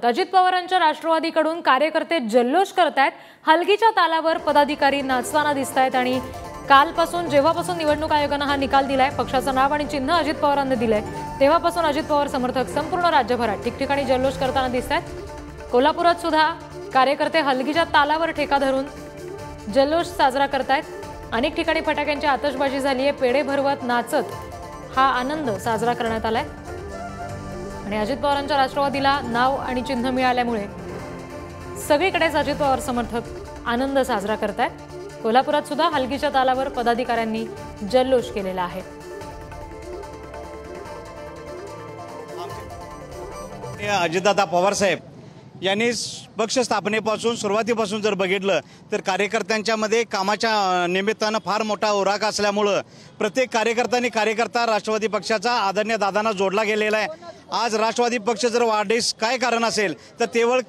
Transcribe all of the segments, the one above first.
अजित पवारांच्या राष्ट्रवादीकडून कार्यकर्ते जल्लोष करतायत। हलगीच्या तालावर पदाधिकारी नाचताना दिसतायत आणि कालपासून जेव्हापासून निवडणूक आयोगाने हा निकाल दिलाय, पक्षाचं नाव आणि चिन्ह अजित पवारांनी दिलंय, तेव्हापासून अजित पवार समर्थक संपूर्ण राज्यभरात ठिकठिकाणी जल्लोष करताना दिसतायत। कोल्हापुरात सुद्धा कार्यकर्ते हलगीच्या तालावर ठेका धरून जल्लोष साजरा करतायत। अनेक ठिकाणी फटाक्यांची आतषबाजी झाली आहे, पेढे भरवत नाचत हा आनंद साजरा करण्यात आलाय आणि अजित पवारांच्या राष्ट्रवादीला नाव आणि चिन्ह मिळाल्यामुळे सगळीकडेच अजित पवार समर्थक आनंद साजरा करतायत। कोल्हापुरात सुद्धा हलगीच्या तालावर पदाधिकाऱ्यांनी जल्लोष केलेला आहे। अजितदादा पवार साहेब यांनी पक्ष स्थापनेपासून सुरुवातीपासून जर बघितलं तर कार्यकर्त्यांच्या मध्ये कामाच्या निमित्तानं फार मोठा उराक असल्यामुळे प्रत्येक कार्यकर्ता राष्ट्रवादी पक्षाचा आदरणीय दादांना जोडला गेलेला आहे। आज राष्ट्रवादी पक्ष जर वाढीस काय कारण असेल तर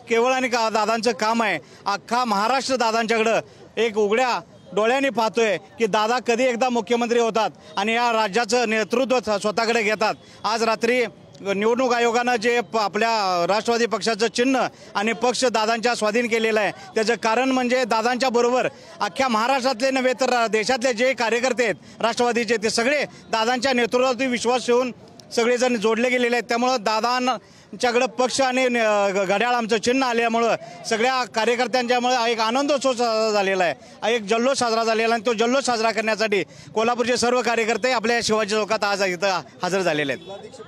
केवळ आणि दादांचं काम आहे। अख्खा महाराष्ट्र दादांच्याकडे एक उघड्या डोळ्यांनी पाहतोय की दादा कधी एकदा मुख्यमंत्री होतात आणि या राज्याचं नेतृत्व स्वतःकडे घेतात। आज रात्री निवडणूक आयोगाने जे आपल्या राष्ट्रवादी पक्षाचं चिन्ह आणि पक्ष दादांच्या स्वाधीन केलेलं आहे, त्याचं कारण म्हणजे दादांच्या बरोबर अख्ख्या महाराष्ट्रातले नव्हे तर देशातले जे कार्यकर्ते आहेत राष्ट्रवादीचे, ते सगळे दादांच्या नेतृत्वावरती विश्वास ठेवून सगळेजण जोडले गेलेले आहेत। त्यामुळे दादांच्याकडे पक्ष आणि घड्याळ आमचं चिन्ह आल्यामुळं सगळ्या कार्यकर्त्यांच्यामुळे एक आनंदोत्सव साजरा झालेला आहे, एक जल्लोष साजरा झालेला आहे। तो जल्लोष साजरा करण्यासाठी कोल्हापूरचे सर्व कार्यकर्ते आपल्या शिवाजी चौकात आज इथं हजर झालेले आहेत।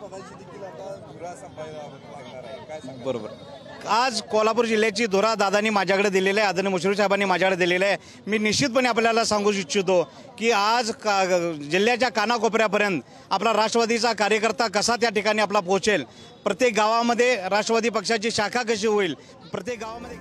बरोबर, आज कोल्हापूर जिल्ह्याची धुरा दादांनी माझ्याकडे दिलेली आहे, आदरणीय मुश्रीफ साहेबांनी माझ्याकडे दिलेले आहे। मी निश्चितपणे आपल्याला सांगू इच्छितो की आज जिल्ह्याच्या कानाकोपऱ्यापर्यंत आपला राष्ट्रवादीचा कार्यकर्ता कसा त्या ठिकाणी आपला पोहोचेल, प्रत्येक गावामध्ये राष्ट्रवादी पक्षाची शाखा कशी होईल, प्रत्येक गावामध्ये